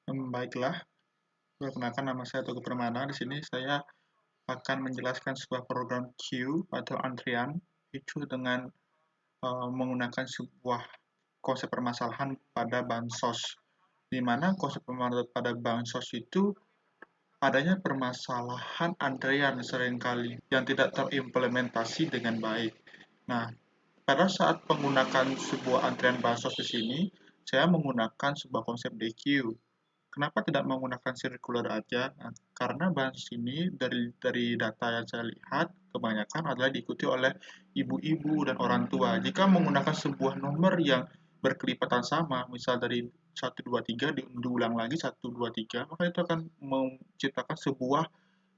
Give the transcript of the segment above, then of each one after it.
Baiklah, perkenalkan nama saya Teguh Permana. Di sini saya akan menjelaskan sebuah program queue atau antrian itu dengan menggunakan sebuah konsep permasalahan pada bansos, di mana konsep permasalahan pada bansos itu adanya permasalahan antrian seringkali yang tidak terimplementasi dengan baik. Nah, pada saat menggunakan sebuah antrian bansos di sini, saya menggunakan sebuah konsep DQ. Kenapa tidak menggunakan sirkular aja? Nah, karena bansos ini dari data yang saya lihat kebanyakan adalah diikuti oleh ibu-ibu dan orang tua. Jika menggunakan sebuah nomor yang berkelipatan sama, misal dari 123 diulang lagi 123, maka itu akan menciptakan sebuah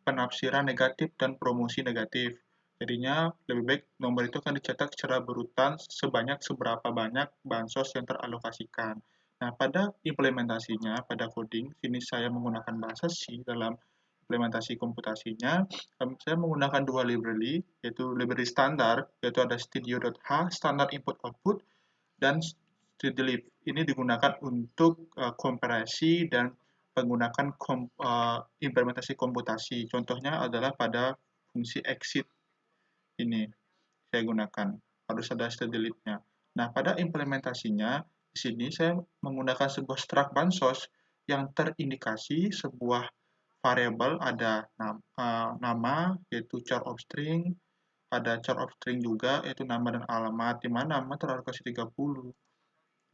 penafsiran negatif dan promosi negatif. Jadinya lebih baik nomor itu akan dicetak secara berurutan sebanyak seberapa banyak bansos yang teralokasikan. Nah, pada implementasinya, pada coding, sini saya menggunakan bahasa C dalam implementasi komputasinya. Saya menggunakan dua library, yaitu library standar, yaitu ada studio.h, standar input output, dan stdlib. Ini digunakan untuk komparasi dan menggunakan implementasi komputasi. Contohnya adalah pada fungsi exit ini saya gunakan. Harus ada stdlibnya. Nah, pada implementasinya, di sini saya menggunakan sebuah struct bansos yang terindikasi sebuah variabel ada nama, yaitu char of string, ada char of string juga, yaitu nama dan alamat, di mana nama teralokasi 30,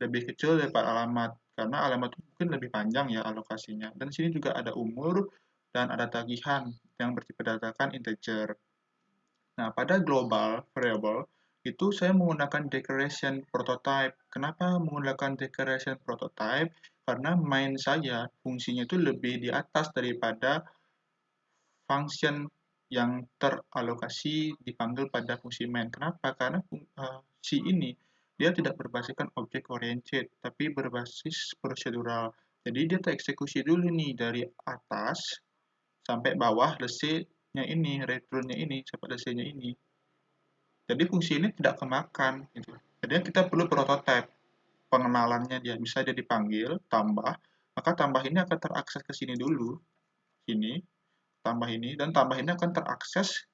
lebih kecil daripada alamat, karena alamat itu mungkin lebih panjang ya alokasinya. Dan di sini juga ada umur dan ada tagihan yang berdasarkan integer. Nah, pada global variable itu saya menggunakan declaration prototype. Kenapa menggunakan declaration prototype? Karena main saya fungsinya itu lebih di atas daripada function yang teralokasi dipanggil pada fungsi main. Kenapa? Karena si ini dia tidak berbasiskan object oriented, tapi berbasis prosedural. Jadi dia tereksekusi dulu nih dari atas sampai bawah lese-nya ini, return-nya ini, sampai lese-nya ini. Jadi fungsi ini tidak kemakan. Gitu. Jadi kita perlu prototype pengenalannya dia. Bisa dia dipanggil, tambah, maka tambah ini akan terakses ke sini dulu, sini, tambah ini, dan tambah ini akan terakses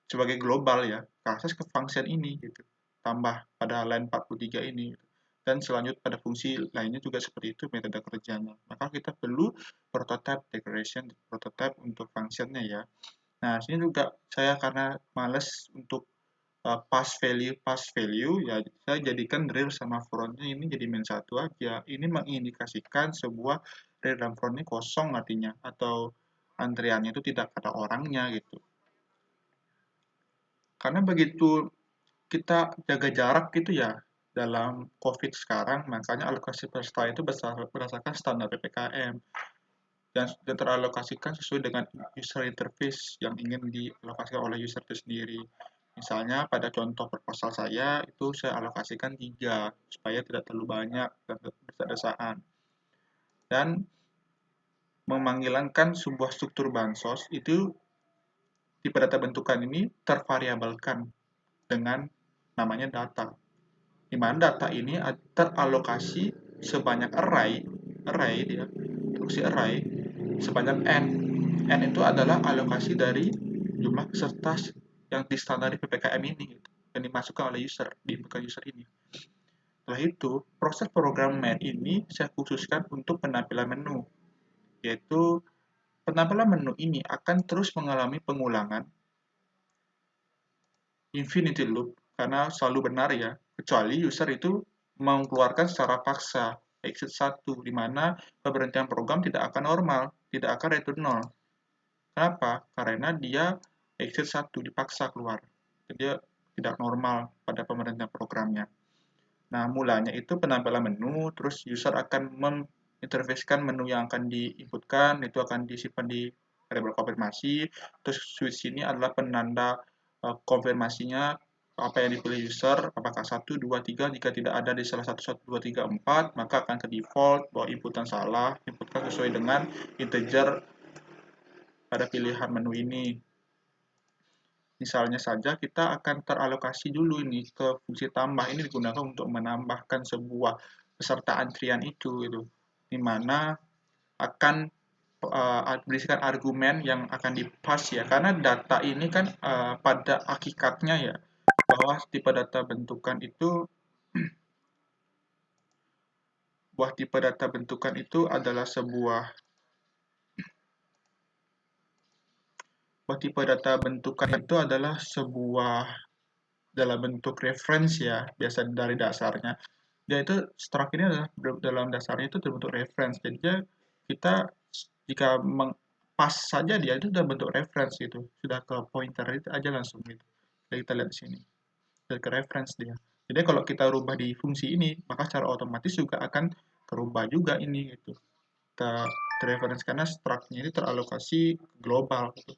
sebagai global ya, terakses ke function ini gitu. Tambah pada line 43 ini. Gitu. Dan selanjutnya pada fungsi lainnya juga seperti itu metode kerjanya. Maka kita perlu prototype declaration, prototype untuk functionnya ya. Nah, sini juga saya karena males untuk pass value ya saya jadikan real sama frontnya ini jadi min satu aja. Ini mengindikasikan sebuah real dan frontnya kosong artinya atau antriannya itu tidak ada orangnya gitu. Karena begitu kita jaga jarak gitu ya dalam COVID sekarang, makanya alokasi peserta itu berdasarkan standar PPKM dan teralokasikan sesuai dengan user interface yang ingin dialokasikan oleh user itu sendiri. Misalnya pada contoh proposal saya itu saya alokasikan 3 supaya tidak terlalu banyak dan berdesak-desakan. Dan memanggilkan sebuah struktur bansos itu tipe data bentukan ini tervariabelkan dengan namanya data. Di mana data ini teralokasi sebanyak array dia, fungsi array sebanyak n. N itu adalah alokasi dari jumlah peserta yang distandari PPKM ini gitu, yang dimasukkan oleh user, diinputkan user ini. Setelah itu, proses program main ini saya khususkan untuk penampilan menu, yaitu penampilan menu ini akan terus mengalami pengulangan infinity loop karena selalu benar ya, kecuali user itu mengeluarkan secara paksa exit 1, di mana pemberhentian program tidak akan normal, tidak akan return 0. Kenapa? Karena dia exit 1 dipaksa keluar. Jadi dia tidak normal pada pemberhentian programnya. Nah, mulanya itu penampilan menu, terus user akan menginterfacekan menu yang akan diinputkan, itu akan disimpan di variabel konfirmasi, terus switch ini adalah penanda konfirmasinya apa yang dipilih user, apakah 1, 2, 3, jika tidak ada di salah satu 1, 2, 3, 4, maka akan ke default bahwa inputan salah, inputkan sesuai dengan integer pada pilihan menu ini. Misalnya saja kita akan teralokasi dulu ini ke fungsi tambah, ini digunakan untuk menambahkan sebuah peserta antrian itu gitu. Di mana akan berisikan argumen yang akan dipas ya, karena data ini kan pada hakikatnya ya, bahwa tipe data bentukan itu adalah sebuah dalam bentuk reference ya, biasa dari dasarnya. Dia itu struct ini adalah dalam dasarnya itu berbentuk reference. Jadi kita jika pas saja dia itu sudah bentuk reference gitu, sudah ke pointer itu aja langsung gitu. Jadi kita lihat di sini, dari ke reference dia. Jadi kalau kita rubah di fungsi ini, maka secara otomatis juga akan terubah juga ini gitu. Kita reference karena struct-nya ini teralokasi global gitu.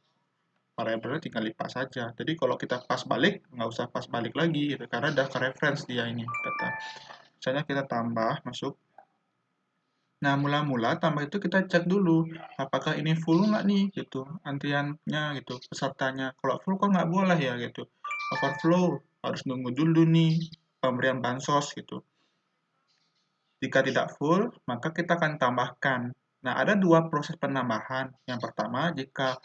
Variabelnya tinggal dipas saja. Jadi kalau kita pas balik, nggak usah pas balik lagi gitu, karena udah ke reference dia ini data. Misalnya kita tambah masuk. Nah, mula-mula tambah itu kita cek dulu apakah ini full nggak nih gitu, antriannya gitu, pesertanya. Kalau full kok nggak boleh ya gitu. Overflow harus nunggu dulu nih pemberian bansos gitu. Jika tidak full, maka kita akan tambahkan. Nah, ada dua proses penambahan. Yang pertama, jika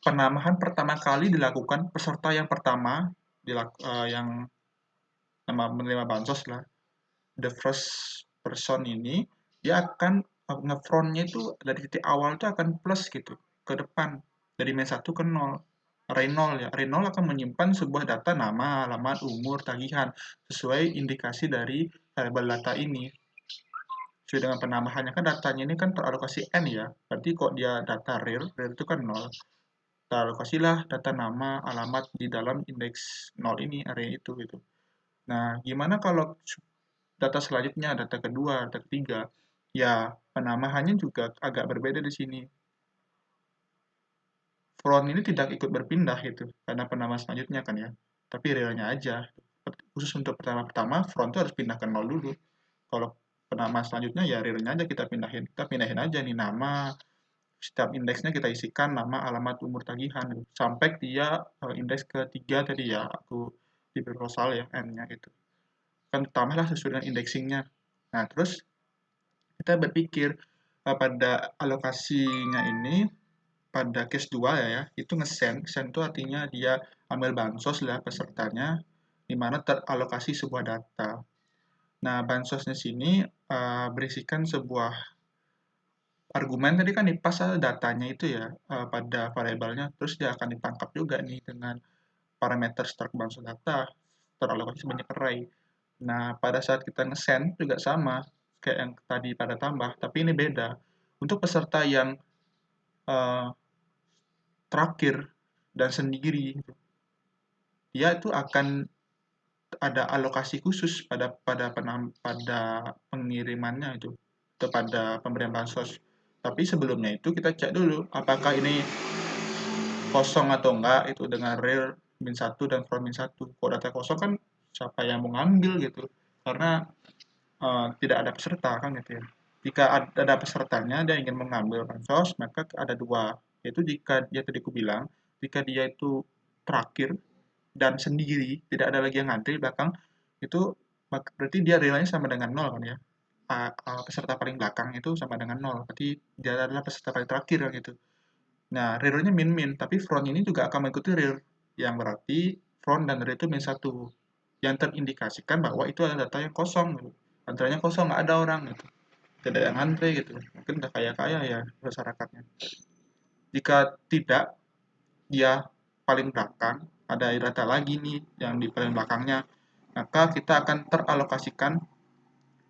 penambahan pertama kali dilakukan peserta yang pertama yang menerima bansos lah, the first person ini, dia akan ngefrontnya itu dari titik awal itu akan plus gitu ke depan, dari min 1 ke 0. Re0 ya, Re0 akan menyimpan sebuah data nama, alamat, umur, tagihan sesuai indikasi dari variabel data ini. Sesuai dengan penambahannya kan datanya ini kan teralokasi n ya, berarti kok dia data real itu kan 0. Alokasilah data nama, alamat di dalam indeks 0 ini, array itu gitu. Nah, gimana kalau data selanjutnya, data kedua, data ketiga? Ya, penambahannya juga agak berbeda di sini. Front ini tidak ikut berpindah gitu, karena penambahan selanjutnya kan ya. Tapi realnya aja. Khusus untuk pertama-pertama, front itu harus pindah ke 0 dulu. Kalau penambahan selanjutnya ya realnya aja kita pindahin. Kita pindahin aja nih nama, setiap indeksnya kita isikan nama, alamat, umur, tagihan gitu. Sampai dia indeks ketiga tadi ya, aku di proposal ya, N-nya gitu. Kan tambahlah sesuai dengan indexingnya. Nah, terus kita berpikir pada alokasinya ini, pada case 2 ya, itu nge-send. Send itu artinya dia ambil bansos lah pesertanya, di mana teralokasi sebuah data. Nah, bansosnya sini berisikan sebuah argumen tadi kan dipas datanya itu ya pada variabelnya, terus dia akan ditangkap juga nih dengan parameter struct bansos data teralokasi sebanyak array. Nah, pada saat kita nge-send juga sama kayak yang tadi pada tambah, tapi ini beda. Untuk peserta yang uh, terakhir dan sendiri, dia itu akan ada alokasi khusus pada pengirimannya itu kepada pemberian bansos. Tapi sebelumnya itu kita cek dulu apakah ini kosong atau enggak itu dengan real min 1 dan from min 1. Kalau data kosong kan siapa yang mau ngambil gitu. Karena tidak ada peserta kan gitu ya. Jika ada pesertanya dia ingin mengambil bansos, maka ada dua, yaitu jika dia tadi aku bilang, jika dia itu terakhir dan sendiri, tidak ada lagi yang ngantri belakang, itu berarti dia realnya sama dengan nol kan ya. Peserta paling belakang itu sama dengan nol, berarti dia adalah peserta paling terakhir kan gitu. Nah, real-nya min-min, tapi front ini juga akan mengikuti real, yang berarti front dan real itu min 1, yang terindikasikan bahwa itu adalah data yang kosong gitu. Antaranya kosong, nggak ada orang gitu. Tidak ada yang antri gitu. Mungkin udah kaya-kaya ya masyarakatnya. Jika tidak, dia paling belakang, ada data lagi nih yang di paling belakangnya, maka kita akan teralokasikan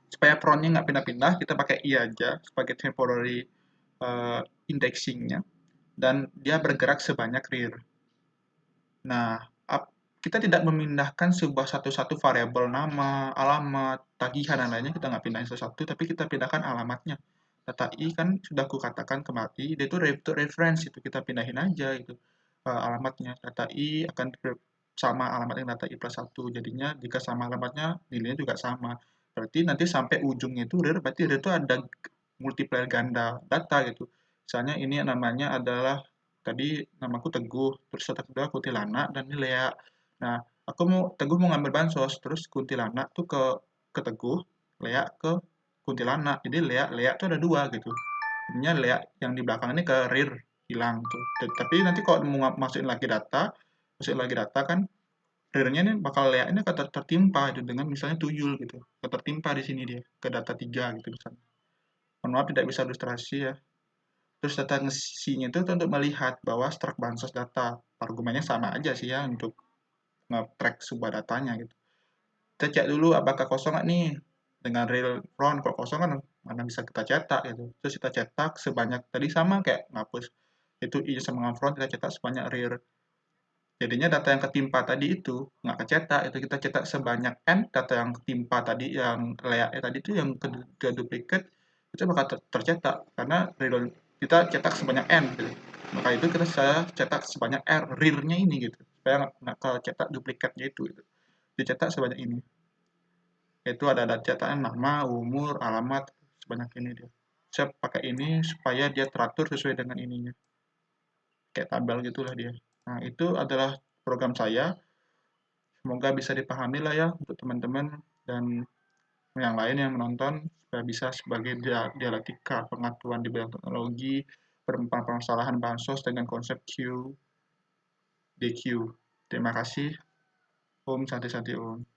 supaya frontnya nggak pindah-pindah, kita pakai i aja sebagai temporary indexingnya, dan dia bergerak sebanyak real. Nah, kita tidak memindahkan sebuah satu-satu variabel nama, alamat, tagihan, dan lainnya kita nggak pindahin satu-satu, tapi kita pindahkan alamatnya. Data I kan sudah aku katakan kemarin, dia itu reference, itu kita pindahin aja itu alamatnya. Data I akan sama alamat yang data I plus 1, jadinya jika sama alamatnya, nilainya juga sama. Berarti nanti sampai ujungnya itu real, berarti real itu ada multiplier ganda data gitu. Misalnya ini namanya adalah tadi namaku Teguh, terus data kedua Kuntilanak dan ini Lea. Nah, Teguh mau ngambil bansos, terus Kuntilanak tuh ke Teguh, Lea ke Kuntilanak. Jadi Lea itu ada dua gitu. Jadinya layout yang di belakang ini ke rear hilang tuh. Tapi nanti kalau mau masukin lagi data kan rear-nya ini bakal layout-nya tertimpa itu dengan misalnya tuyul gitu. Tertimpa di sini dia ke data 3 gitu misalnya. Mohon maaf tidak bisa ilustrasi ya. Terus data ngisinya itu untuk melihat bahwa struct bansos data. Argumennya sama aja sih ya untuk nge-track sebuah datanya gitu. Kita cek dulu apakah kosong nggak nih dengan real front. Kalau kosong kan mana bisa kita cetak gitu. Terus kita cetak sebanyak tadi sama kayak ngapus itu i sama front kita cetak sebanyak rear. Jadinya data yang ketimpa tadi itu nggak kecetak, itu kita cetak sebanyak n data yang ketimpa tadi yang layout tadi itu yang ke duplicate itu bakal tercetak karena real kita cetak sebanyak n gitu. Maka itu kita saya cetak sebanyak r real-nya ini gitu supaya nggak kecetak duplikatnya itu gitu. Dicetak sebanyak ini. Itu ada cetakan nama, umur, alamat sebanyak ini dia. Saya pakai ini supaya dia teratur sesuai dengan ininya. Kayak tabel gitulah dia. Nah, itu adalah program saya. Semoga bisa dipahami lah ya untuk teman-teman dan yang lain yang menonton supaya bisa sebagai dialektika pengetahuan di bidang teknologi, permasalahan bansos dengan konsep Q, DQ. Terima kasih. Om Santi Santi Om.